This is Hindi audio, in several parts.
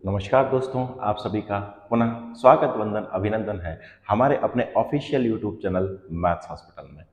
नमस्कार दोस्तों, आप सभी का पुनः स्वागत, वंदन, अभिनंदन है हमारे अपने official YouTube channel maths hospital में।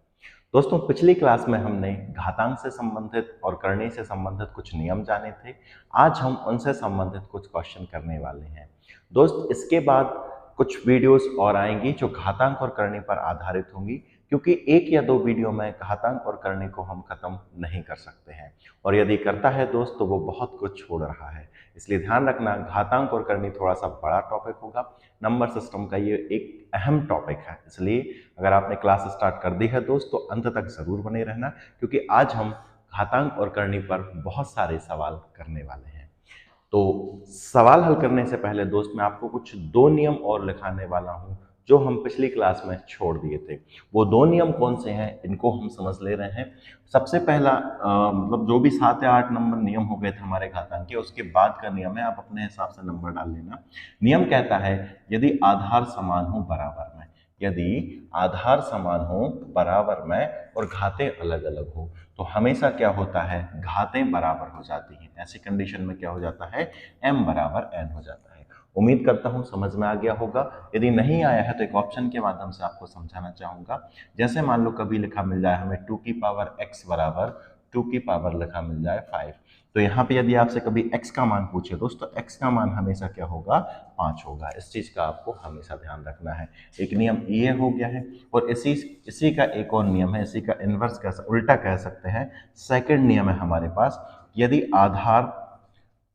दोस्तों, पिछली क्लास में हमने घातांक से संबंधित और करनी से संबंधित कुछ नियम जाने थे। आज हम उनसे संबंधित कुछ क्वेश्चन करने वाले हैं। दोस्त, इसके बाद कुछ वीडियोस और आएंगी जो घातांक और करनी पर आधारित होंगी, क्योंकि एक या दो वीडियो में घातांक और करनी को हम खत्म नहीं कर सकते हैं, और यदि करता है दोस्त तो वो बहुत कुछ छोड़ रहा है। इसलिए ध्यान रखना, घातांक और करनी थोड़ा सा बड़ा टॉपिक होगा। नंबर सिस्टम का ये एक अहम टॉपिक है, इसलिए अगर आपने क्लास स्टार्ट कर दी है दोस्त तो अंत तक जरूर बने रहना, क्योंकि आज हम घातांक और करनी पर बहुत सारे सवाल करने वाले हैं। तो सवाल हल करने से पहले दोस्त मैं आपको कुछ दो नियम और लिखाने वाला हूं जो हम पिछली क्लास में छोड़ दिए थे। वो दो नियम कौन से हैं इनको हम समझ ले रहे हैं। सबसे पहला मतलब जो भी 7 या 8 नंबर नियम हो गए थे हमारे घातांक के, उसके बाद का नियम है, आप अपने हिसाब से नंबर डाल लेना। नियम कहता है यदि आधार समान हो बराबर में, यदि आधार समान हो बराबर में और घातें अलग अलग हो तो हमेशा क्या होता है, घातें बराबर हो जाती हैं। ऐसी कंडीशन में क्या हो जाता है, m बराबर n हो जाता है। उम्मीद करता हूं समझ में आ गया होगा। यदि नहीं आया है तो एक ऑप्शन के माध्यम से आपको समझाना चाहूंगा। जैसे मान लो कभी लिखा मिल जाए हमें 2 की पावर x बराबर 2 की पावर लिखा मिल जाए 5, तो यहाँ पे यदि आपसे कभी x का मान पूछे दोस्तों, x का मान हमेशा क्या होगा, 5 होगा। इस चीज का आपको हमेशा ध्यान रखना है। एक नियम ये हो गया है, और इसी का एक और नियम है, इसी का इनवर्स उल्टा कह सकते हैं। सेकंड नियम है हमारे पास, यदि आधार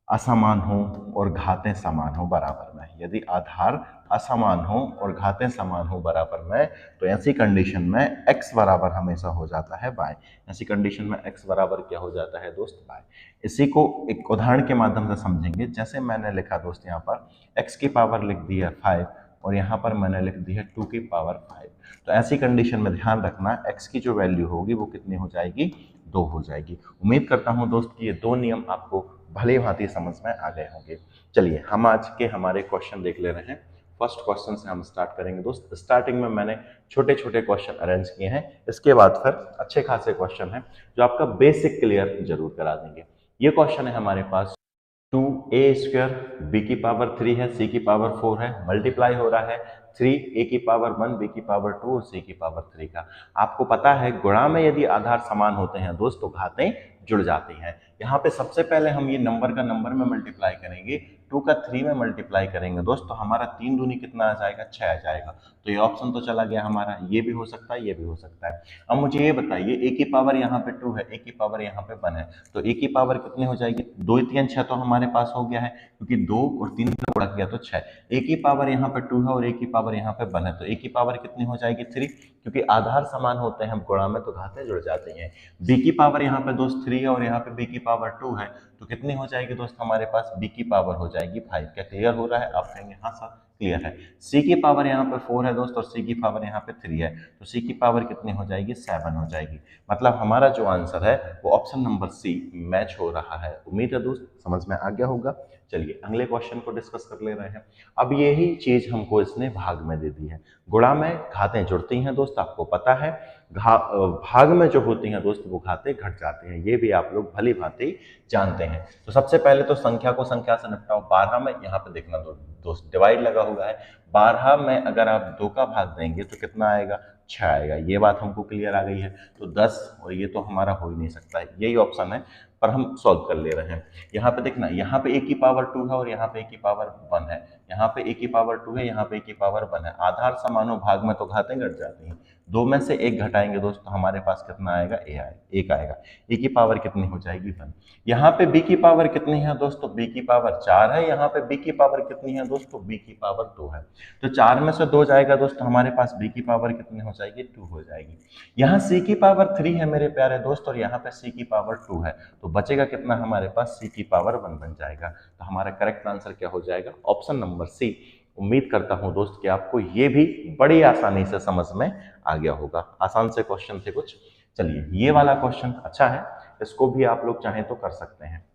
असमान हो और घातें समान हो बराबर में, यदि आधार असमान हो और घातें समान हो बराबर में, तो ऐसी कंडीशन में x बराबर हमेशा हो जाता है y। ऐसी कंडीशन में x बराबर क्या हो जाता है दोस्त, y। इसी को एक उदाहरण के माध्यम से समझेंगे। जैसे मैंने लिखा दोस्त, यहाँ पर x की पावर लिख दी है 5 और यहाँ पर मैंने लिख दी है 2 की पावर 5, तो ऐसी कंडीशन में ध्यान रखना x की जो वैल्यू होगी वो कितनी हो जाएगी, 2 हो जाएगी। उम्मीद करता हूं दोस्त कि ये दो नियम आपको भली भांति समझ में आ गए होंगे। चलिए हम आज के हमारे क्वेश्चन देख ले रहे हैं। फर्स्ट क्वेश्चन से हम स्टार्ट करेंगे दोस्त। स्टार्टिंग में मैंने छोटे छोटे क्वेश्चन अरेंज किए हैं, इसके बाद फिर अच्छे खासे क्वेश्चन हैं जो आपका बेसिक क्लियर जरूर करा देंगे। ये क्वेश्चन है हमारे पास, 2a² b की पावर 3 है, c की पावर 4 है, मल्टीप्लाई हो रहा है 3a की पावर 1 b की पावर 2 और c की पावर 3 का। आपको पता है गुणा में यदि आधार समान होते हैं दोस्त तो घातें जुड़ जाती हैं। यहाँ पे सबसे पहले हम ये नंबर का नंबर में मल्टीप्लाई करेंगे, 2 का 3 में मल्टीप्लाई करेंगे दोस्त, तो हमारा 3 दूनी कितना आ जाएगा, 6 आ जाएगा। तो ये ऑप्शन तो चला गया हमारा, ये भी हो सकता है, ये भी हो सकता है। अब मुझे ये बताइए, a की पावर यहाँ पे 2 है, a की पावर यहाँ पे 1 है, तो a की पावर कितनी हो जाएगी, 2 3 6 तो हमारे पास हो गया है, क्योंकि 2 और 3 का गुणा किया तो 6। a की पावर यहाँ पे 2 है और a की पावर यहाँ पे 1 है, तो a की पावर कितनी हो जाएगी, 3, क्योंकि आधार समान होते हैं गुणा में तो घातें जुड़ जाती हैं। b की पावर यहाँ पे दोस्त 3 है और यहाँ पे b की पावर 2 है, तो कितनी हो जाएगी दोस्त, हमारे पास b की पावर हो जाएगी 5। क्या क्लियर हो रहा है, आप कहेंगे हाँ सर क्लियर है। c की पावर यहाँ पे 4 है दोस्त और c की पावर यहाँ पे 3 है, तो c की पावर कितनी हो जाएगी, 7 हो जाएगी। मतलब हमारा जो आंसर है वो ऑप्शन नंबर सी मैच हो रहा है। उम्मीद है दोस्त समझ में आ गया होगा। चलिए अगले क्वेश्चन को डिस्कस कर ले रहे हैं। अब यही चीज हमको इसने भाग में दे दी है। गुणा में घातें जुड़ती हैं दोस्त, आपको पता है। भाग में जो होती हैं दोस्त वो घातें घट जाती हैं, ये भी आप लोग भली भांति जानते हैं। तो सबसे पहले तो संख्या को संख्या से निपटाओ। 12 में यहाँ पे देखना दोस्त डिवाइड लगा हुआ है, 12 में अगर आप 2 का भाग देंगे तो कितना आएगा, 6 आएगा। ये बात हमको क्लियर आ गई है। तो 10 और ये तो हमारा हो ही नहीं सकता है, यही ऑप्शन है, पर हम सॉल्व कर ले रहे हैं। यहाँ पे देखना, यहाँ पे a की पावर 2 है और यहाँ पे a की पावर 1 है, यहाँ पे a की पावर 2 है, यहाँ पे a की पावर 1 है। आधार समान हो भाग में तो घातें घट जाती हैं, 2 में से 1 घटाएंगे दोस्त तो हमारे पास कितना आएगा, एक आएगा। a की पावर कितनी हो जाएगी, 1। यहाँ पे b की पावर कितनी है दोस्तों, b की पावर 4 है, यहाँ पे b की पावर कितनी है दोस्तों, b की पावर 2 है। तो 4 में से 2 जाएगा दोस्तों, हमारे पास b की पावर कितनी हो जाएगी, 2 हो जाएगी। यहाँ c की पावर 3 है मेरे प्यारे दोस्त, और यहाँ पे c की पावर 2 है, तो बचेगा कितना हमारे पास, c की पावर 1 बन जाएगा। तो हमारा करेक्ट आंसर क्या हो जाएगा, ऑप्शन नंबर सी। उम्मीद करता हूं दोस्त कि आपको ये भी बड़ी आसानी से समझ में आ गया होगा। आसान से क्वेश्चन थे कुछ। चलिए ये वाला क्वेश्चन अच्छा है, इसको भी आप लोग चाहें तो कर सकते हैं।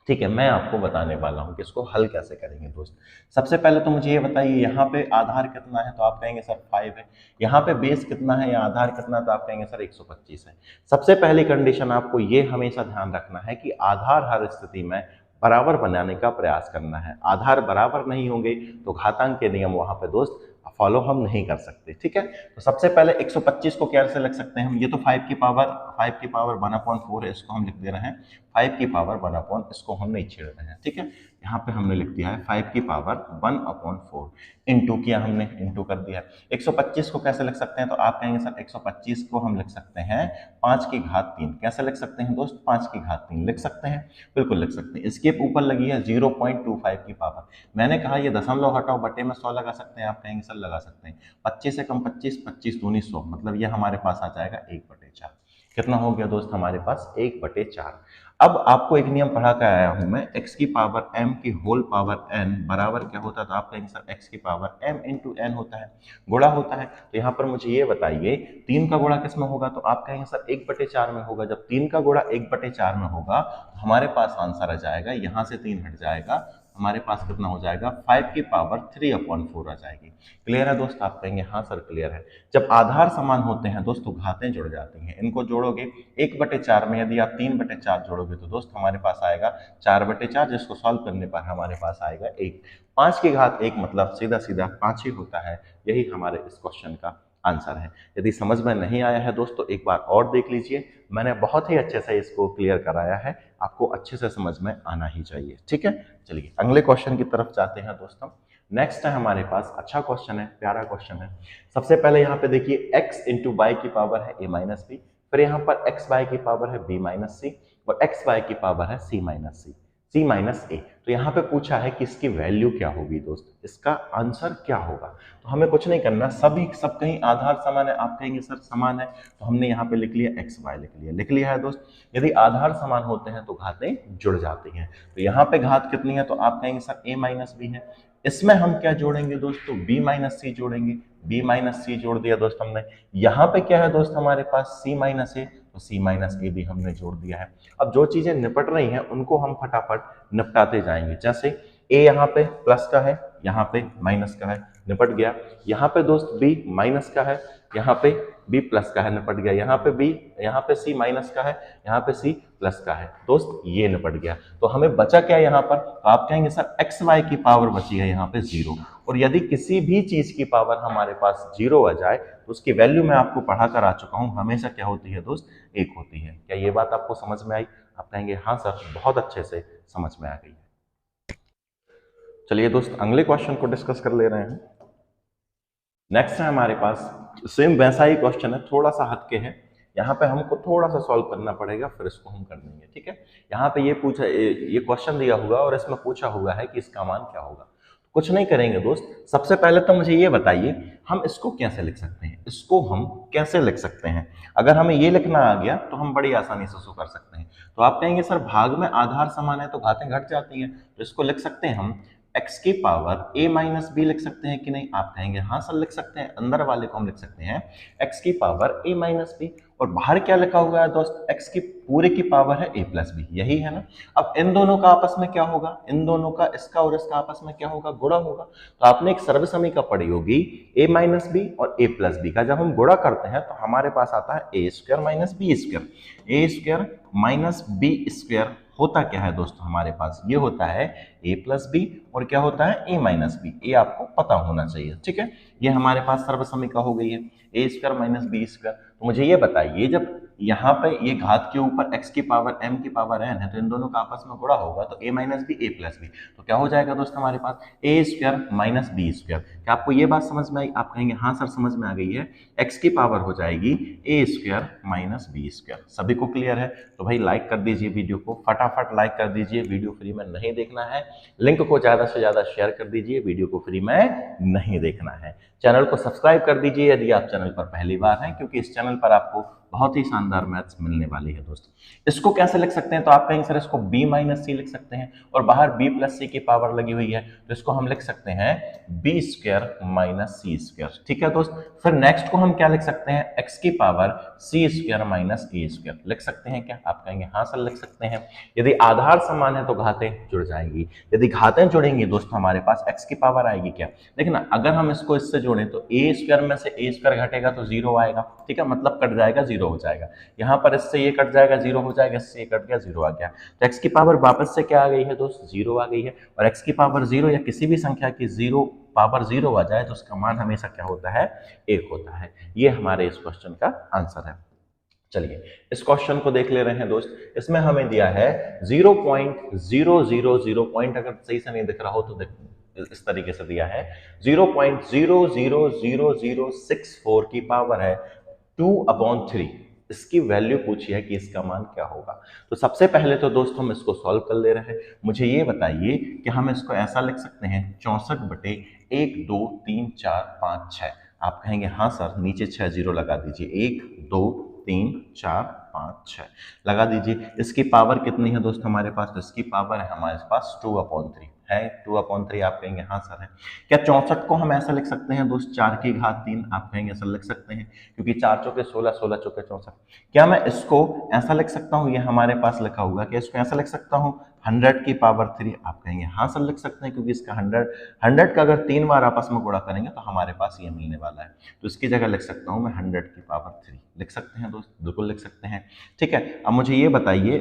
ठीक है, मैं आपको बताने वाला हूं कि इसको हल कैसे करेंगे दोस्त। सबसे पहले तो मुझे ये बताइए, यहाँ पे आधार कितना है, तो आप कहेंगे सर 5 है। यहाँ पे बेस कितना है या आधार कितना है, तो आप कहेंगे सर 125 है। सबसे पहली कंडीशन आपको ये हमेशा ध्यान रखना है कि आधार हर स्थिति में बराबर बनाने का प्रयास करना है। आधार बराबर नहीं होंगे तो घातांक के नियम वहां पे दोस्त फॉलो हम नहीं कर सकते, ठीक है। तो सबसे पहले 125 को कैसे लिख सकते हैं हम, ये तो 5 की पावर 1/4 है, इसको हम लिख दे रहे हैं 5 की पावर 1/, इसको हम नहीं छेड़ रहे हैं, ठीक है। यहाँ पे हमने लिख दिया है 5 की पावर 1/4, इंटू किया हमने, इंटू कर दिया। 125 को कैसे लिख सकते हैं, तो आप कहेंगे सर 125 को हम लिख सकते हैं 5 की घात 3। कैसे लिख सकते हैं दोस्त, 5 की घात 3 लिख सकते हैं, बिल्कुल लिख सकते हैं। इसके ऊपर लगी है 0.25 की पावर, मैंने कहा ये दशमलव हटाओ बटे में 100 लगा सकते हैं, आप कहेंगे सर लगा सकते हैं। 25 से कम 25, 25 दूनी 100, मतलब ये हमारे पास आ जाएगा 1/4। कितना हो गया दोस्त हमारे पास, 1/4। अब आपको एक नियम पढ़ा कर आया हूं मैं, x की पावर m की होल पावर n बराबर क्या होता है, तो आप कहेंगे सर x की पावर m इंटू n होता है, गुणा होता है। तो यहाँ पर मुझे ये बताइए 3 का गुणा किस में होगा, तो आप कहेंगे सर 1/4 में होगा। जब 3 का गुणा 1/4 में होगा तो हमारे पास आंसर आ जाएगा, यहाँ से 3 हट जाएगा, हमारे पास कितना हो जाएगा 5 की पावर 3/4 आ जाएगी। क्लियर है दोस्त, आप कहेंगे हाँ सर क्लियर है। जब आधार समान होते हैं दोस्तों घातें जुड़ जाती हैं, इनको जोड़ोगे 1/4 में, यदि आप 3/4 जोड़ोगे तो दोस्त हमारे पास आएगा 4/4, जिसको सॉल्व करने पर हमारे पास आएगा 1। 5 की घात 1 मतलब सीधा सीधा 5 ही होता है, यही हमारे इस क्वेश्चन का आंसर है। यदि समझ में नहीं आया है दोस्तों एक बार और देख लीजिए, मैंने बहुत ही अच्छे से इसको क्लियर कराया है, आपको अच्छे से समझ में आना ही चाहिए, ठीक है। चलिए अगले क्वेश्चन की तरफ जाते हैं दोस्तों। नेक्स्ट है हमारे पास, अच्छा क्वेश्चन है, प्यारा क्वेश्चन है। सबसे पहले यहाँ पे देखिए x इंटू वाई की पावर है a माइनस बी, फिर यहाँ पर x वाई की पावर है b माइनस सी, और x वाई की पावर है c माइनस सी, c माइनस ए। तो यहाँ पे पूछा है कि इसकी वैल्यू क्या होगी दोस्त, इसका आंसर क्या होगा। तो हमें कुछ नहीं करना, सब कहीं आधार समान है, आप कहेंगे सर समान है, तो हमने यहाँ पे लिख लिया x y लिख लिया है दोस्त। यदि आधार समान होते हैं तो घातें जुड़ जाती हैं। तो यहाँ पे घात कितनी है, तो आप कहेंगे सर a माइनस बी है। इसमें हम क्या जोड़ेंगे दोस्तों, b माइनस सी जोड़ेंगे, b माइनस सी जोड़ दिया दोस्त हमने। यहाँ पे क्या है दोस्त हमारे पास c माइनस ए, तो c माइनस ए भी हमने जोड़ दिया है। अब जो चीजें निपट रही हैं उनको हम फटाफट निपटाते जाएंगे। जैसे a यहाँ पे प्लस का है, यहाँ पे माइनस का है, निपट गया। यहाँ पे दोस्त b माइनस का है, यहाँ पे b प्लस का है, निपट गया। यहाँ पे b, यहाँ पे c माइनस का है, यहाँ पे c प्लस का है, दोस्त ये निपट गया। तो हमें बचा क्या यहाँ पर, तो आप कहेंगे सर x y की पावर बची है यहाँ पे 0। और यदि किसी भी चीज की पावर हमारे पास 0 आ जाए तो उसकी वैल्यू मैं आपको पढ़ा कर आ चुका हूँ, हमेशा क्या होती है दोस्त, 1 होती है। क्या ये बात आपको समझ में आई, आप कहेंगे हाँ सर बहुत अच्छे से समझ में आ गई है। चलिए दोस्त अगले क्वेश्चन को डिस्कस कर ले रहे हैं। नेक्स्ट है हमारे पास, सेम वैसा ही क्वेश्चन है, थोड़ा सा हटके है। यहाँ पे हमको थोड़ा सा सॉल्व करना पड़ेगा, फिर इसको हम कर देंगे, ठीक है। यहाँ पे ये क्वेश्चन दिया होगा और इसमें पूछा हुआ है कि इसका मान क्या होगा। कुछ नहीं करेंगे दोस्त, सबसे पहले तो मुझे ये बताइए हम इसको कैसे लिख सकते हैं, इसको हम कैसे लिख सकते हैं। अगर हमें ये लिखना आ गया तो हम बड़ी आसानी से उसको कर सकते हैं। तो आप कहेंगे सर भाग में आधार समान है तो घातें घट जाती हैं, तो इसको लिख सकते हैं हम x की पावर a माइनस बी लिख सकते हैं कि नहीं, आप कहेंगे हाँ सर लिख सकते हैं। अंदर वाले को हम लिख सकते हैं x की पावर a माइनस बी, और बाहर क्या लिखा हुआ है दोस्त, x की पूरे की पावर है a प्लस बी, यही है ना। अब इन दोनों का आपस में क्या होगा, इन दोनों का, इसका और इसका आपस में क्या होगा, गुणा होगा। तो आपने एक सर्वसमीका पढ़ी होगी a माइनस बी और a प्लस बी का, जब हम गुणा करते हैं तो हमारे पास आता है a square minus b square. a square minus b square होता क्या है दोस्तों, हमारे पास ये होता है a प्लस बी, और क्या होता है a माइनस बी, ये आपको पता होना चाहिए, ठीक है। ये हमारे पास सर्वसमीका हो गई है a square minus b square. तो मुझे ये बताइए जब यहाँ पे ये घात के ऊपर x की पावर m की पावर n है तो इन दोनों का आपस में गुणा होगा, तो a minus b a plus b, तो क्या हो जाएगा दोस्त हमारे पास a square minus b square. क्या आपको ये बात समझ में आई, आप कहेंगे हाँ सर समझ में आ गई है। x की पावर हो जाएगी a square minus b square. सभी को क्लियर है, तो भाई लाइक कर दीजिए वीडियो को, फटाफट लाइक कर दीजिए। वीडियो फ्री में नहीं देखना है, लिंक को ज्यादा से ज्यादा शेयर कर दीजिए, वीडियो को फ्री में नहीं देखना है। चैनल को सब्सक्राइब कर दीजिए यदि आप चैनल पर पहली बार हैं, क्योंकि इस चैनल पर आपको बहुत ही शानदार मैथ्स मिलने वाली है दोस्तों। इसको कैसे लिख सकते हैं, तो आप कहेंगे सर इसको b माइनस सी लिख सकते हैं, और बाहर b प्लस सी की पावर लगी हुई है तो इसको हम लिख सकते हैं b स्क्वायर माइनस सी स्क्वायर, ठीक है दोस्त। फिर नेक्स्ट को हम क्या लिख सकते हैं, x की power c square minus a square लिख सकते हैं क्या, आप कहेंगे हाँ सर लिख सकते हैं। यदि आधार समान है तो घातें जुड़ जाएंगी, यदि घातें जुड़ेंगी दोस्तों हमारे पास x की पावर आएगी क्या, देखना अगर हम इसको इससे जोड़ें तो a स्क्वायर में से a स्क्वायर घटेगा तो 0 आएगा, ठीक है, मतलब कट जाएगा 0 जीरो हो जाएगा। यहाँ पर इससे ये कट जाएगा, जीरो हो जाएगा, इससे ये कट गया, जीरो आ गया। तो x की पावर वापस से क्या आ गई है दोस्त, जीरो आ गई है। और x की पावर जीरो या किसी भी संख्या की जीरो पावर जीरो आ जाए तो उसका मान हमेशा क्या होता है, एक होता है। ये हमारे इस क्वेश्चन का आंसर है। चलिए इस क्वेश्चन को देख ले रहे हैं दोस्त। इसमें हमें दिया है 0.000 पॉइंट, अगर सही से नहीं दिख रहा हो तो इस तरीके से दिया है 0.00064 की पावर है 2/3। इसकी वैल्यू पूछी है कि इसका मान क्या होगा। तो सबसे पहले तो दोस्त हम इसको सॉल्व कर ले रहे हैं। मुझे ये बताइए कि हम इसको ऐसा लिख सकते हैं 64/1 2 3 4 5 6। आप कहेंगे हाँ सर, नीचे 6 जीरो लगा दीजिए, 1 2 3 4 5 6 लगा दीजिए। इसकी पावर कितनी है दोस्त हमारे पास, तो इसकी पावर है हमारे पास 2/3 है। 2/3 आप कहेंगे हाँ सर है। क्या 64 को हम ऐसा लिख सकते हैं दोस्त 4 की घात 3, आप कहेंगे ऐसा लिख सकते हैं, क्योंकि 4 चौके 16, 16 चौके 64। क्या मैं इसको ऐसा लिख सकता हूँ, ये हमारे पास लिखा हुआ, क्या इसको ऐसा लिख सकता हूँ 100 की पावर 3, आप कहेंगे हाँ सर लिख सकते हैं, क्योंकि इसका 100 का अगर 3 बार आपस में गुणा करेंगे तो हमारे पास ये मिलने वाला है। तो इसकी जगह लिख सकता हूँ मैं 100 की पावर 3, लिख सकते हैं दोस्त, बिल्कुल लिख सकते हैं। ठीक है, अब मुझे ये बताइए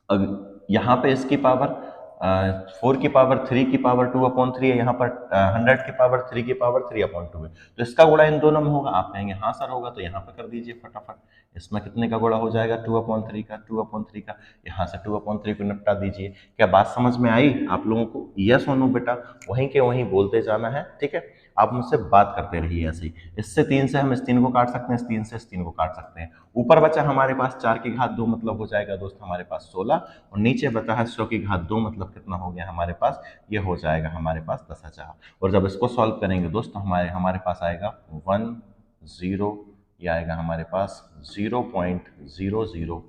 अब यहाँ पे इसकी पावर 4 की पावर 3 की पावर 2/3 है, यहाँ पर 100 की पावर 3 की पावर 3/2 है। तो इसका गुणा इन दोनों में होगा, आप कहेंगे हाँ सर होगा, तो यहाँ पर कर दीजिए फटाफट। इसमें कितने का गुणा हो जाएगा, 2/3 का, 2/3 का। यहाँ से 2/3 को निपटा दीजिए। क्या बात समझ में आई आप लोगों को? यस और नो बेटा, वहीं के वहीं बोलते जाना है। ठीक है, आप मुझसे बात करते रहिए ऐसे ही। इससे 3 से हम इस 3 को काट सकते हैं, इस 3 से इस 3 को काट सकते हैं। ऊपर बचा हमारे पास 4 की घात 2, मतलब हो जाएगा दोस्त हमारे पास 16, और नीचे बचा है 100 की घात 2, मतलब कितना हो गया हमारे पास, ये हो जाएगा हमारे पास 10,000। और जब इसको सॉल्व करेंगे दोस्त हमारे पास आएगा 10, ये आएगा हमारे पास 0.0016,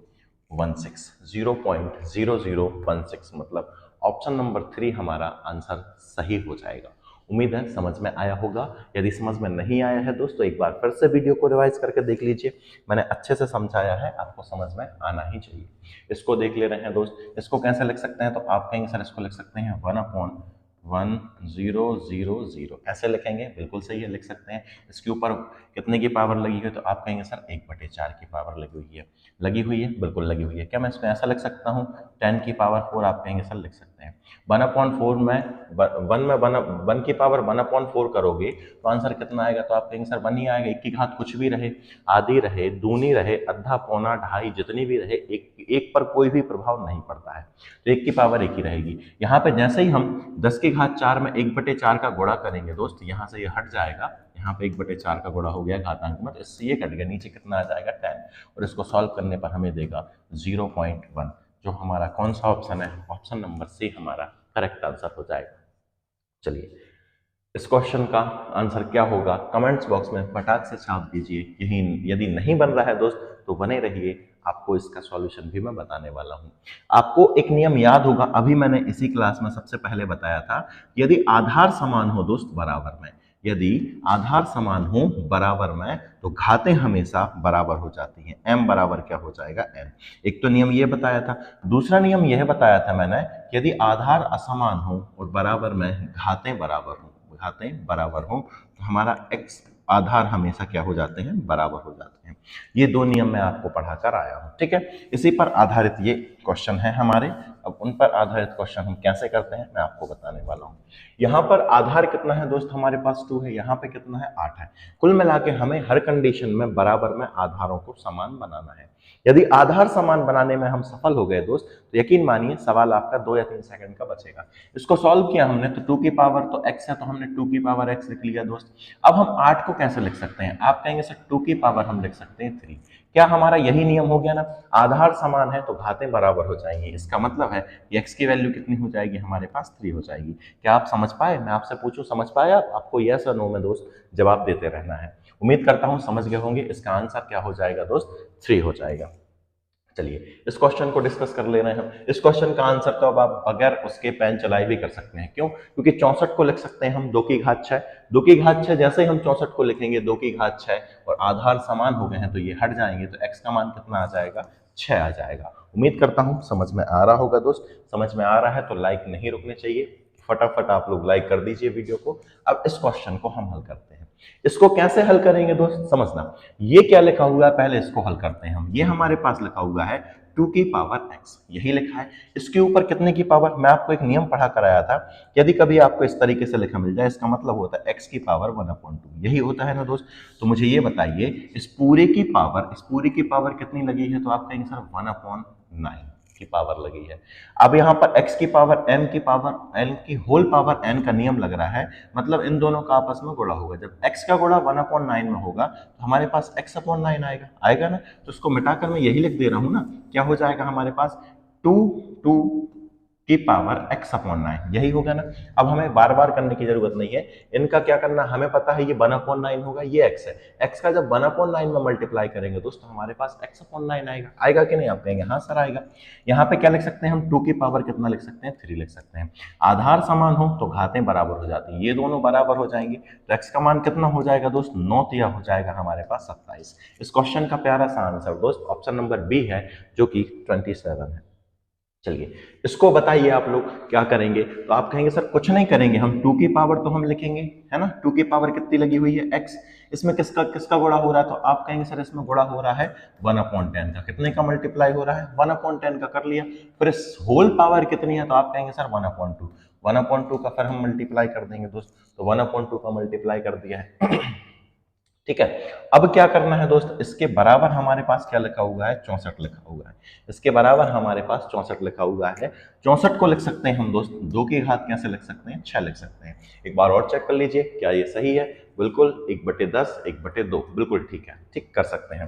0.0016, मतलब ऑप्शन नंबर 3 हमारा आंसर सही हो जाएगा। उम्मीद है समझ में आया होगा। यदि समझ में नहीं आया है दोस्त तो एक बार फिर से वीडियो को रिवाइज करके देख लीजिए, मैंने अच्छे से समझाया है, आपको समझ में आना ही चाहिए। इसको देख ले रहे हैं दोस्त, इसको कैसे लिख सकते हैं, तो आप कहेंगे सर इसको लिख सकते हैं 1/1000, ऐसे लिखेंगे, बिल्कुल सही है, लिख सकते हैं। इसके ऊपर कितने की पावर लगी है, तो आप कहेंगे सर 1/4 की पावर लगी हुई है, लगी हुई है, बिल्कुल लगी हुई है। क्या मैं इसको ऐसा लिख सकता हूँ 10 की पावर 4, आप कहेंगे सर लिख सकते हैं। 1/4 में 1 की पावर 1/4 करोगे तो आंसर कितना आएगा, तो आप कहेंगे सर 1 ही आएगा। 1 की घात कुछ भी रहे, आधी रहे, दूनी रहे, अद्धा, पौना, ढाई, जितनी भी रहे, एक पर कोई भी प्रभाव नहीं पड़ता है, तो 1 की पावर 1 ही रहेगी। यहाँ पे जैसे ही हम 10 की घात 4 में 1/4 का गुणा करेंगे दोस्त, यहाँ से ये हट जाएगा, यहाँ पे 1/4 का गुणा हो गया घातांक में, तो इससे ये कट गया, नीचे कितना आ जाएगा 10, और इसको सॉल्व करने पर हमें देगा 0.1, जो हमारा कौन सा ऑप्शन है, ऑप्शन नंबर सी हमारा करेक्ट आंसर हो जाएगा। चलिए इस क्वेश्चन का आंसर क्या होगा कमेंट्स बॉक्स में फटाक से छाप दीजिए। यही यदि नहीं बन रहा है दोस्त तो बने रहिए, आपको इसका सॉल्यूशन भी मैं बताने वाला हूं। आपको एक नियम याद होगा, अभी मैंने इसी क्लास में सबसे पहले बताया था, यदि आधार समान हो दोस्त बराबर में, यदि आधार समान हो बराबर में तो घातें हमेशा बराबर हो जाती हैं। m बराबर क्या हो जाएगा n। एक तो नियम ये बताया था, दूसरा नियम यह बताया था मैंने, यदि आधार असमान हो और बराबर में घातें बराबर हो, घातें बराबर हो तो हमारा x आधार हमेशा क्या हो जाते हैं, बराबर हो जाते हैं। ये दो नियम मैं आपको पढ़ाकर आया हूं। ठीक है, इसी पर आधारित ये क्वेश्चन है हमारे। अब उन पर आधारित क्वेश्चन हम कैसे करते हैं मैं आपको बताने वाला हूं। यहाँ पर आधार कितना है दोस्त, हमारे पास 2 है, यहाँ पे कितना है 8 है। कुल मिला के हमें हर कंडीशन में बराबर में आधारों को समान बनाना है। यदि आधार समान बनाने में हम सफल हो गए दोस्त तो यकीन मानिए सवाल आपका 2 या 3 सेकंड का बचेगा। इसको सॉल्व किया हमने तो 2 की पावर तो x है, तो हमने 2 की पावर x लिख लिया दोस्त। अब हम 8 को कैसे लिख सकते हैं, आप कहेंगे सर 2 की पावर हम लिख सकते हैं 3। क्या हमारा यही नियम हो गया ना, आधार समान है तो घातें बराबर हो जाएंगी। इसका मतलब है कि x की वैल्यू कितनी हो जाएगी, हमारे पास 3 हो जाएगी। क्या आप समझ पाए, मैं आपसे पूछूं समझ पाया? आपको यस और नो में दोस्त जवाब देते रहना है। उम्मीद करता हूं समझ गए होंगे। इसका आंसर क्या हो जाएगा दोस्त, 3 हो जाएगा। चलिए इस क्वेश्चन को डिस्कस कर ले रहे हैं हम। इस क्वेश्चन का आंसर तो अब आप बगैर उसके पेन चलाए भी कर सकते हैं। क्यों? क्योंकि 64 को लिख सकते हैं हम 2 की घात 6। 2 की घात 6 जैसे ही हम 64 को लिखेंगे 2 की घात 6 और आधार समान हो गए हैं तो ये हट जाएंगे, तो x का मान कितना आ जाएगा, 6 आ जाएगा। उम्मीद करता हूं समझ में आ रहा होगा दोस्त। समझ में आ रहा है तो लाइक नहीं रुकने चाहिए, फटाफट आप लोग लाइक कर दीजिए वीडियो को। अब इस क्वेश्चन को हम हल करते हैं। इसको कैसे हल करेंगे दोस्त, समझना। ये क्या लिखा हुआ है, पहले इसको हल करते हैं हम। ये हमारे पास लिखा हुआ है 2 की पावर x, यही लिखा है। इसके ऊपर कितने की पावर, मैं आपको एक नियम पढ़ा कराया था, यदि कभी आपको इस तरीके से लिखा मिल जाए, इसका मतलब होता है x की पावर 1/2, यही होता है ना दोस्त। तो मुझे ये बताइए, इस पूरे की पावर कितनी लगी है, तो आप कहेंगे सर 1/9 की पावर लगी है। अब यहाँ पर x की पावर m की पावर n की होल पावर n का नियम लग रहा है, मतलब इन दोनों का आपस में गुणा होगा। जब x का गुणा 1/9 में होगा तो हमारे पास x/9 आएगा ना। तो इसको मिटाकर मैं यही लिख दे रहा हूं ना, क्या हो जाएगा हमारे पास 2 की पावर x/9, यही होगा ना। अब हमें बार बार करने की जरूरत नहीं है, इनका क्या करना, हमें पता है ये 1/9 होगा, ये x है। x का जब 1/9 में मल्टीप्लाई करेंगे दोस्तों, हमारे पास x/9 आएगा कि नहीं, आप कहेंगे हाँ सर आएगा। यहाँ पे क्या लिख सकते हैं हम, 2 की पावर कितना लिख सकते हैं, 3 लिख सकते हैं। आधार समान हो तो घातें बराबर हो जाती हैं, ये दोनों बराबर हो जाएंगी, तो x का मान कितना हो जाएगा दोस्त, 9 तिया हो जाएगा हमारे पास 27। इस क्वेश्चन का प्यारा सा आंसर दोस्त ऑप्शन नंबर बी है, जो कि 27 है। चलिए इसको बताइए आप लोग क्या करेंगे, तो आप कहेंगे सर कुछ नहीं करेंगे, हम 2 की पावर तो हम लिखेंगे, है ना। 2 की पावर कितनी लगी हुई है, x, इसमें किसका गुणा हो रहा है, तो आप कहेंगे सर इसमें गुणा हो रहा है 1/10 का। कितने का मल्टीप्लाई हो रहा है, 1/10 का कर लिया। फिर इस होल पावर कितनी है, तो आप कहेंगे सर 1/2, 1/2 का फिर हम मल्टीप्लाई कर देंगे दोस्त, तो 1/2 का मल्टीप्लाई कर दिया है। ठीक है, अब क्या करना है दोस्त, इसके बराबर हमारे पास क्या लिखा हुआ है, 64 लिखा हुआ है। इसके बराबर हमारे पास 64 लिखा हुआ है। 64 को लिख सकते हैं हम दोस्त 2 की घात कैसे लिख सकते हैं, 6 लिख सकते हैं। एक बार और चेक कर लीजिए, क्या ये सही है, बिल्कुल 1/10 1/2 बिल्कुल ठीक है, ठीक कर सकते हैं।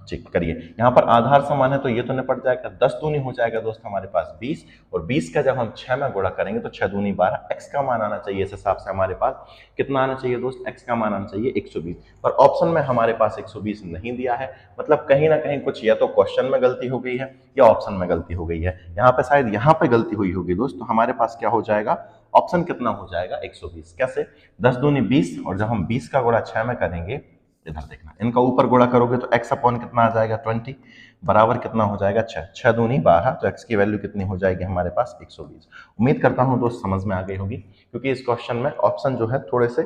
चेक करिए, यहाँ पर आधार समान है तो ये तो निपट जाएगा, 10 दूनी हो जाएगा दोस्त हमारे पास 20, और 20 का जब हम 6 में गुणा करेंगे तो 6 दूनी 12, x का मान आना चाहिए। इस हिसाब से हमारे पास कितना आना चाहिए दोस्त, x का मान आना चाहिए 120, पर ऑप्शन में हमारे पास 120 नहीं दिया है, मतलब कहीं ना कहीं कुछ या तो क्वेश्चन में गलती हो गई है या ऑप्शन में गलती हो गई है। यहाँ पे शायद यहाँ पे गलती हुई होगी दोस्त, तो हमारे पास क्या हो जाएगा, ऑप्शन कितना हो जाएगा 120। कैसे, 10 दूनी 20, और जब हम 20 का गुणा 6 में करेंगे, इधर देखना, इनका ऊपर गुणा करोगे तो x अपॉन कितना आ जाएगा 20, बराबर कितना हो जाएगा 6, 6 दूनी 12, तो x की वैल्यू कितनी हो जाएगी हमारे पास 120। उम्मीद करता हूं दोस्त समझ में आ गई होगी, क्योंकि इस क्वेश्चन में ऑप्शन जो है थोड़े से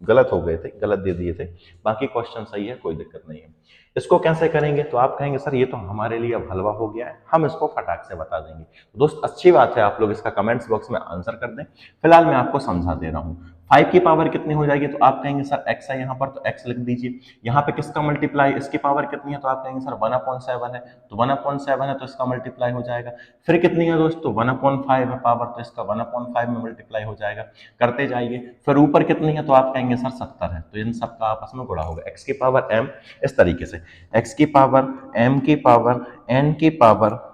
गलत हो गए थे, गलत दे दिए थे, बाकी क्वेश्चन सही है, कोई दिक्कत नहीं है। इसको कैसे करेंगे, तो आप कहेंगे सर ये तो हमारे लिए अब हलवा हो गया है, हम इसको फटाक से बता देंगे। तो दोस्त अच्छी बात है, आप लोग इसका कमेंट्स बॉक्स में आंसर कर दें, फिलहाल मैं आपको समझा दे रहा हूँ। 5 की पावर कितनी हो जाएगी, तो आप कहेंगे सर x है यहाँ पर, तो x लिख दीजिए। यहाँ पे किसका मल्टीप्लाई, इसकी पावर कितनी है, तो आप कहेंगे सर 1/7 है, तो 1/7 है तो इसका मल्टीप्लाई हो जाएगा। फिर कितनी है दोस्तों, 1/5 है पावर, तो इसका 1/5 में मल्टीप्लाई हो जाएगा, करते जाइए। फिर ऊपर कितनी है, तो आप कहेंगे सर 70 है, तो इन सब का आपस में गुणा होगा, x की पावर m, इस तरीके से x की पावर m की पावर n की पावर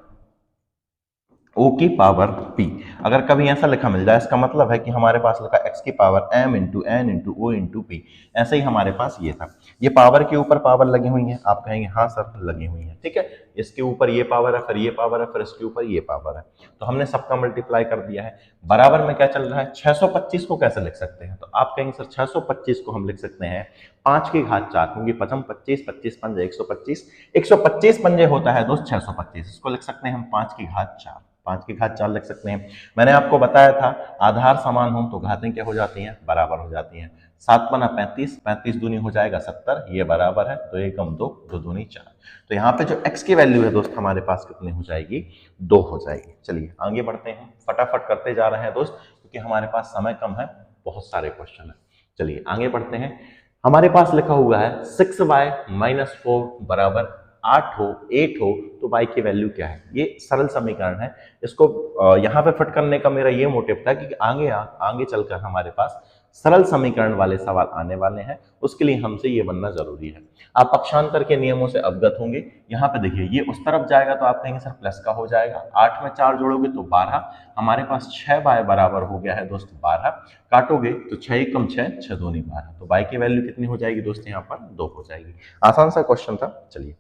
O की पावर P। अगर कभी ऐसा लिखा मिल जाए, इसका मतलब है कि हमारे पास लिखा x की power m into n into o into p, ऐसे ही हमारे पास ये था। ये पावर के ऊपर पावर लगी हुई है, आप कहेंगे हाँ सर लगी हुई है, ठीक है। इसके ऊपर ये पावर है, फिर ये पावर है, फिर इसके ऊपर ये पावर है, तो हमने सबका मल्टीप्लाई कर दिया है। बराबर में क्या चल रहा है, 625 को कैसे लिख सकते हैं, तो आप कहेंगे सर 625 को हम लिख सकते हैं 5 की घात 4, क्योंकि 5 25 25 पंजे 125, 125 पंजे होता है दोस्त 625, इसको लिख सकते हैं हम 5 की घात 4, 5 की घात 4 लिख सकते हैं। मैंने आपको बताया था आधार समान हो तो घातें क्या हो जाती हैं, बराबर हो जाती हैं। 7 पना 35, 35 दूनी हो जाएगा 70, ये बराबर है, तो 1 कम 2, 2 दूनी 4। तो यहाँ पे जो x की वैल्यू है दोस्त हमारे पास कितनी हो जाएगी, 2 हो जाएगी। चलिए आगे बढ़ते हैं, फटाफट करते जा रहे हैं दोस्त, क्योंकि हमारे पास समय कम है, बहुत सारे क्वेश्चन है। चलिए आगे बढ़ते हैं, हमारे पास लिखा हुआ है 6y - 4 बराबर 8 हो 8 हो तो y की वैल्यू क्या है। ये सरल समीकरण है, इसको यहाँ पे फिट करने का मेरा ये मोटिव था कि आगे चलकर हमारे पास सरल समीकरण वाले सवाल आने वाले हैं, उसके लिए हमसे ये बनना जरूरी है। आप पक्षांतर के नियमों से अवगत होंगे। यहाँ पे देखिए ये उस तरफ जाएगा तो आप कहेंगे सर प्लस का हो जाएगा, 8 में 4 जोड़ोगे तो 12, हमारे पास 6y बराबर हो गया है दोस्त 12, काटोगे तो 6 कम 6, 6 दूनी 12, तो y की वैल्यू कितनी हो जाएगी दोस्त, यहाँ पर 2 हो जाएगी। आसान सा क्वेश्चन था। चलिए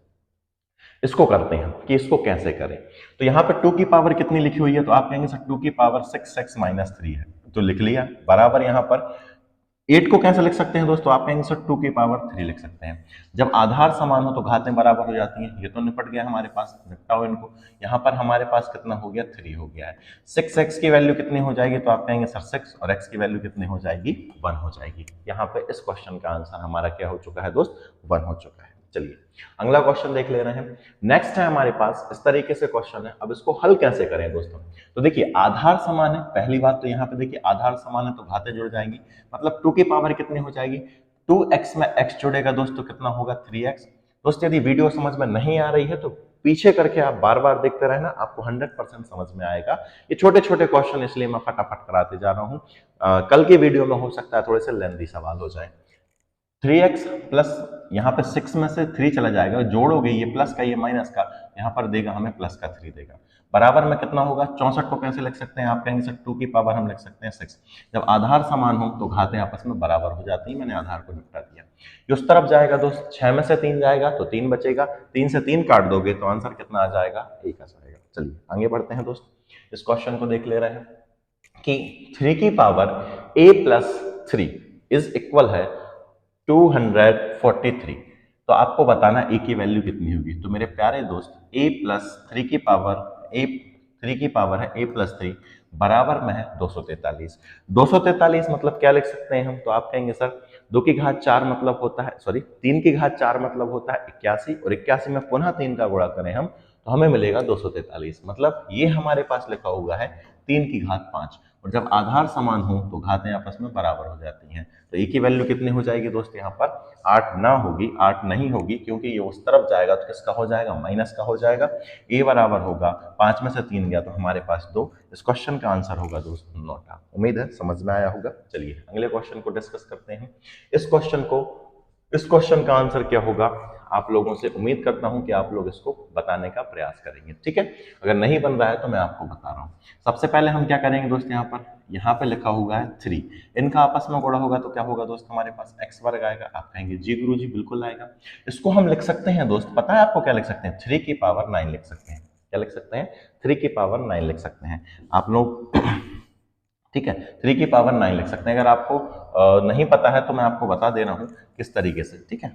इसको करते हैं कि इसको कैसे करें। तो यहाँ पे 2 की पावर कितनी लिखी हुई है, तो आप कहेंगे सर 2 की पावर 6x - 3 है, तो लिख लिया, बराबर यहाँ पर 8 को कैसे लिख सकते हैं दोस्तों, आप कहेंगे सर 2 की पावर 3 लिख सकते हैं। जब आधार समान हो तो घातें बराबर हो जाती हैं, ये तो निपट गया हमारे पास, निपटाओ इनको। यहाँ पर हमारे पास कितना हो गया, 3 हो गया है। 6x की वैल्यू कितनी हो जाएगी, तो आप कहेंगे सर 6, और x की वैल्यू कितनी हो जाएगी, 1 हो जाएगी। यहाँ पे इस क्वेश्चन का आंसर हमारा क्या हो चुका है दोस्त, 1 हो चुका है। चलिए अगला क्वेश्चन देख ले रहे हैं। नेक्स्ट है हमारे पास, इस तरीके से क्वेश्चन है। अब इसको हल कैसे करें दोस्तों, तो देखिए आधार समान है, पहली बात तो यहाँ पे देखिए आधार समान है तो घातें जुड़ जाएंगी, मतलब 2 की पावर कितनी हो जाएगी, 2x में x जुड़ेगा दोस्तों, कितना होगा 3x। दोस्तों यदि वीडियो समझ में नहीं आ रही है तो पीछे करके आप बार बार देखते रहना, आपको 100% समझ में आएगा। ये छोटे छोटे क्वेश्चन इसलिए मैं फटाफट कराते जा रहा हूँ, कल की वीडियो में हो सकता है थोड़े से लेंथी सवाल हो जाए। 3x प्लस, यहाँ पे 6 में से 3 चला जाएगा, जोड़ोगे ये प्लस का ये माइनस का, यहाँ पर देगा हमें प्लस का 3 देगा, बराबर में कितना होगा 64 को कैसे लिख सकते हैं, आप कहेंगे सर 2 की पावर हम लिख सकते हैं 6। जब आधार समान हो तो घातें आपस में बराबर हो जाती हैं, मैंने आधार को निपटा दिया। ये उस तरफ जाएगा दोस्त, 6 में से 3 जाएगा तो 3 बचेगा, 3 से 3 काट दोगे तो आंसर कितना आ जाएगा, 1 आ जाएगा। चलिए आगे बढ़ते हैं दोस्त, इस क्वेश्चन को देख ले रहे हैं कि 3 की power a plus 3 is equal है 243। तो आपको बताना a की वैल्यू कितनी होगी। तो मेरे प्यारे दोस्त a प्लस 3 की पावर है a प्लस 3 बराबर में है 243। 243 मतलब क्या लिख सकते हैं हम, तो आप कहेंगे सर 2 की घात 4 मतलब होता है, सॉरी 3 की घात 4 मतलब होता है 81, और 81 में पुनः 3 का गुणा करें हम तो हमें मिलेगा 243। मतलब ये हमारे पास लिखा हुआ है 3 की घात 5, और जब आधार समान हो तो घातें आपस में बराबर हो जाती हैं। तो ए की वैल्यू कितनी हो जाएगी दोस्त, यहाँ पर 8 ना होगी, 8 नहीं होगी, क्योंकि ये उस तरफ जाएगा तो किसका हो जाएगा, माइनस का हो जाएगा। ए बराबर होगा 5 में से 3 गया तो हमारे पास 2। इस क्वेश्चन का आंसर होगा दोस्त नोटा। उम्मीद है समझ में आया होगा। चलिए अगले क्वेश्चन को डिस्कस करते हैं। इस क्वेश्चन का आंसर क्या होगा, आप लोगों से उम्मीद करता हूं कि आप लोग इसको बताने का प्रयास करेंगे, ठीक है। अगर नहीं बन रहा है तो मैं आपको बता रहा हूं। सबसे पहले हम क्या करेंगे दोस्त, यहाँ पे लिखा हुआ है 3, इनका आपस में गुणा होगा तो क्या होगा दोस्त, हमारे पास x वर्ग आएगा। आप कहेंगे जी गुरुजी बिल्कुल आएगा। इसको हम लिख सकते हैं दोस्त, पता है आपको क्या लिख सकते हैं, 3 की पावर 9 लिख सकते हैं। क्या लिख सकते हैं, 3 की पावर 9 लिख सकते हैं आप लोग, ठीक है। 3 की पावर 9 लिख सकते हैं। अगर आपको नहीं पता है तो मैं आपको बता दे रहा हूं किस तरीके से, ठीक है।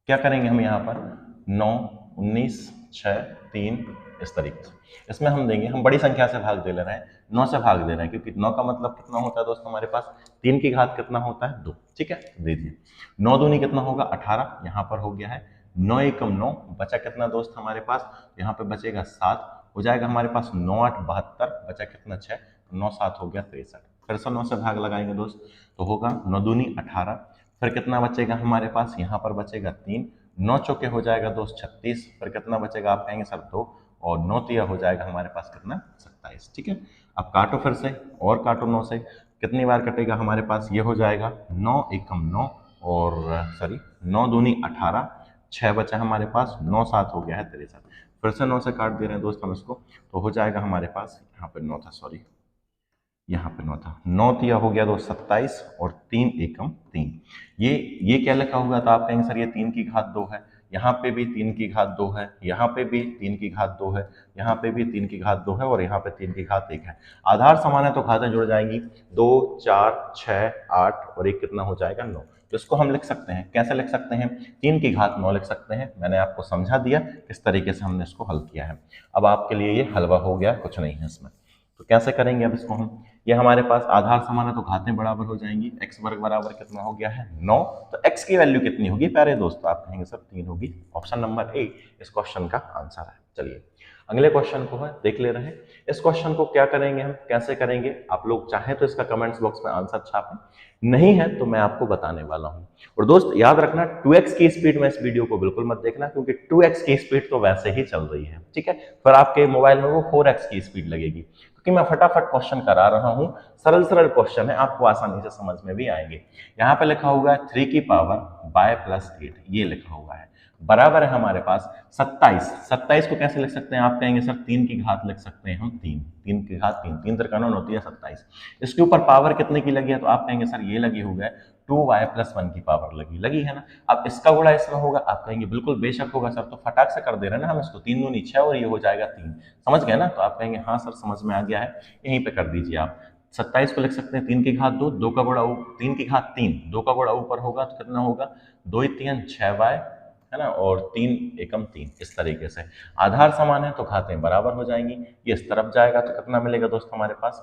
क्या करेंगे हम यहाँ पर 9, 19, 6, 3 इस तरीके से, इसमें हम देंगे, हम बड़ी संख्या से भाग दे ले रहे हैं, 9 से भाग दे रहे हैं, क्योंकि 9 का मतलब कितना होता है दोस्त हमारे पास, 3 की घात कितना होता है 2, ठीक है। दे दिए 9 दूनी कितना होगा 18, यहाँ पर हो गया है 9 एकम 9, बचा कितना दोस्त हमारे पास, यहाँ पे बचेगा 7, हो जाएगा हमारे पास 9 8 72, बचा कितना 6, 9 7 हो गया 63। फिर से 9 से भाग लगाएंगे दोस्त तो होगा 9 दूनी 18, फिर कितना बचेगा हमारे पास, यहाँ पर बचेगा 3, 9 चौके हो जाएगा दोस्त 36, फिर कितना बचेगा आप कहेंगे सर 2, और 9 तिया हो जाएगा हमारे पास कितना 27, ठीक है। अब काटो फिर से और काटो 9 से, कितनी बार कटेगा हमारे पास, ये हो जाएगा 9 एकम 9, और सॉरी 9 दूनी 18, 6 बचा हमारे पास, 9 7 हो गया है 63, फिर से 9 से काट दे रहे हैं दोस्त हम इसको, तो हो जाएगा हमारे पास, यहाँ पे 9 था, सॉरी यहाँ पे 9 था, 9 तिया हो गया दोस्त 27, और 3 एकम 3, ये क्या लिखा हुआ था, आप कहेंगे सर ये 3 की घात 2 है, यहाँ पे भी 3 की घात 2 है, यहाँ पे भी 3 की घात 2 है, यहाँ पे भी 3 की घात 2 है, और यहाँ पे 3 की घात 1 है। आधार समान है तो घातें जुड़ जाएंगी, 2 4 6 8 और एक कितना हो जाएगा 9। तो इसको हम लिख सकते हैं, कैसे लिख सकते हैं, 3 की घात 9 लिख सकते हैं। मैंने आपको समझा दिया किस तरीके से हमने इसको हल किया है। अब आपके लिए ये हलवा हो गया, कुछ नहीं है इसमें। तो कैसे करेंगे अब इसको हम, ये हमारे पास आधार समान है तो घातें बराबर हो जाएंगी, x वर्ग बराबर कितना हो गया है 9, तो x की वैल्यू कितनी होगी प्यारे दोस्त, आप कहेंगे सर 3 होगी। ऑप्शन नंबर ए इस क्वेश्चन का आंसर है। चलिए अगले क्वेश्चन को है देख ले रहे हैं। इस क्वेश्चन को क्या करेंगे हम, कैसे करेंगे, आप लोग चाहें तो इसका कमेंट्स बॉक्स में आंसर छापें, नहीं है तो मैं आपको बताने वाला हूं। और दोस्त याद रखना 2x की स्पीड में इस वीडियो को बिल्कुल मत देखना, क्योंकि 2x की स्पीड तो वैसे ही चल रही है, ठीक है। फिर आपके मोबाइल में वो 4x की स्पीड लगेगी, क्योंकि मैं फटाफट क्वेश्चन करा रहा हूं, सरल सरल क्वेश्चन है, आपको आसानी से समझ में भी आएंगे। यहाँ पे लिखा हुआ है 3 की पावर बाय प्लस 8, ये लिखा हुआ है, बराबर है हमारे पास 27। 27 को कैसे लिख सकते हैं, आप कहेंगे सर 3 की घात लिख सकते हैं हम 3, 3 की घात 3, 3 त्रिकानों होती है 27। इसके ऊपर पावर कितने की लगी है, तो आप कहेंगे सर ये लगी हुई है 2y प्लस 1 की पावर लगी है ना। अब इसका गुणा इसमें होगा, आप कहेंगे बिल्कुल बेशक होगा सर, तो फटाक से कर दे रहे हैं ना हम इसको, 3 दूनी 6 और ये हो जाएगा 3, समझ गए ना। तो आप कहेंगे हाँ सर समझ में आ गया है, यहीं पे कर दीजिए आप 27 को लिख सकते हैं 3 की घात 2, 2 का गुणा 3 की घात 3, 2 का गुणा ऊपर होगा तो कितना होगा 2 3 6y, है ना, और 3 एकम 3। इस तरीके से आधार समान है तो घातें बराबर हो जाएंगी। ये इस तरफ जाएगा तो कितना मिलेगा दोस्त हमारे पास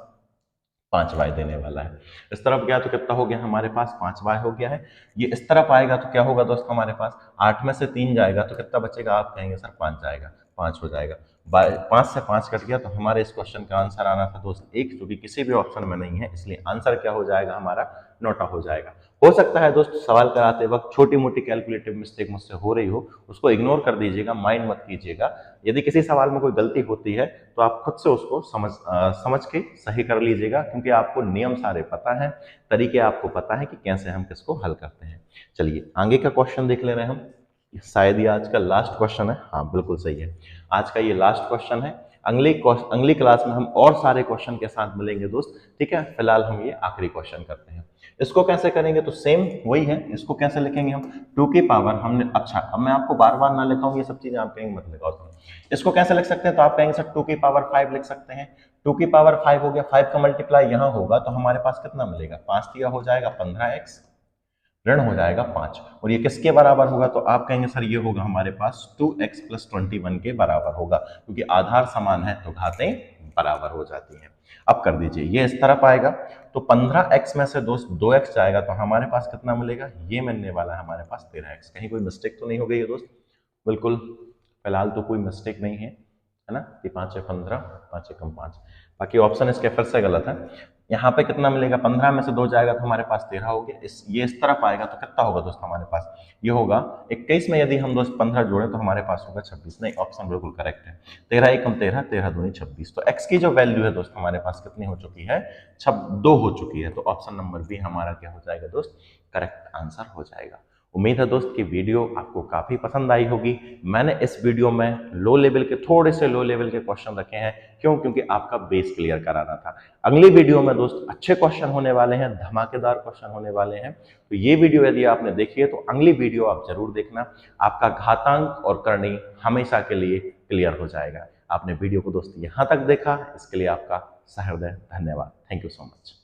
5y देने वाला है। इस तरफ गया तो कितना हो गया हमारे पास 5y हो गया है। ये इस तरफ आएगा तो क्या होगा दोस्त हमारे पास 8 में से 3 जाएगा तो कितना बचेगा, आप कहेंगे सर 5 जाएगा, 5 हो जाएगा। 5 से 5 कट गया तो हमारे इस क्वेश्चन का आंसर आना था दोस्त 1, जो कि किसी भी ऑप्शन में नहीं है, इसलिए आंसर क्या हो जाएगा हमारा नोटा हो जाएगा। हो सकता है दोस्त सवाल कराते वक्त छोटी मोटी कैलकुलेटिव मिस्टेक मुझसे हो रही हो, उसको इग्नोर कर दीजिएगा, माइंड मत कीजिएगा। यदि किसी सवाल में कोई गलती होती है तो आप खुद से उसको समझ के सही कर लीजिएगा, क्योंकि आपको नियम सारे पता हैं, तरीके आपको पता है कि कैसे हम किसको हल करते हैं। चलिए आगे का क्वेश्चन देख ले रहे हैं हम। शायद ये आज का लास्ट क्वेश्चन है। हाँ बिल्कुल सही है, आज का ये लास्ट क्वेश्चन है। अगली क्लास में हम और सारे क्वेश्चन के साथ मिलेंगे दोस्त, ठीक है। फिलहाल हम ये आखिरी क्वेश्चन करते हैं। इसको कैसे करेंगे तो सेम वही है। इसको कैसे लिखेंगे हम 2 की पावर हमने, अच्छा अब मैं आपको बार बार ना लिखाऊं ये सब चीजें, आप कहेंगे मत लिखाओ तो। इसको कैसे लिख सकते हैं तो आप कहेंगे सर 2 की पावर 5 लिख सकते हैं। 2 की पावर 5 हो गया, 5 का मल्टीप्लाई यहाँ होगा तो हमारे पास कितना मिलेगा, 5 दिया हो जाएगा 15x, ऋण हो जाएगा 5, और ये किसके बराबर होगा तो आप कहेंगे सर ये होगा हमारे पास 2x + 21 के बराबर होगा, क्योंकि आधार समान है तो घातें बराबर हो जाती हैं। अब कर दीजिए, ये इस तरफ आएगा तो 15x में से दोस्त 2x जाएगा तो हमारे पास कितना मिलेगा, ये मिलने वाला है हमारे पास 13x। कहीं कोई मिस्टेक तो नहीं हो गई है दोस्त, बिल्कुल फिलहाल तो कोई मिस्टेक नहीं है ना, कि 5 × 15 5 × 5, बाकी ऑप्शन इसके फिर से गलत है। यहाँ पे कितना मिलेगा, 15 में से 2 जाएगा तो हमारे पास 13 हो गया। ये इस तरफ आएगा तो कितना होगा दोस्त हमारे पास, ये होगा 21 में यदि हम दोस्त 15 जोड़े तो हमारे पास होगा 26। नहीं, ऑप्शन बिल्कुल करेक्ट है, 13 × 13 13 दूनी 26। तो x की जो वैल्यू है दोस्त हमारे पास कितनी हो चुकी है, 2 हो चुकी है। तो ऑप्शन नंबर बी हमारा क्या हो जाएगा दोस्त, करेक्ट आंसर हो जाएगा। उम्मीद है दोस्त कि वीडियो आपको काफ़ी पसंद आई होगी। मैंने इस वीडियो में थोड़े से लो लेवल के क्वेश्चन रखे हैं, क्योंकि आपका बेस क्लियर कराना था। अगली वीडियो में दोस्त अच्छे क्वेश्चन होने वाले हैं, धमाकेदार क्वेश्चन होने वाले हैं। तो ये वीडियो यदि आपने देखी है तो अगली वीडियो आप जरूर देखना, आपका घातांक और करनी हमेशा के लिए क्लियर हो जाएगा। आपने वीडियो को दोस्त यहाँ तक देखा, इसके लिए आपका सहृदय धन्यवाद। Thank you so much.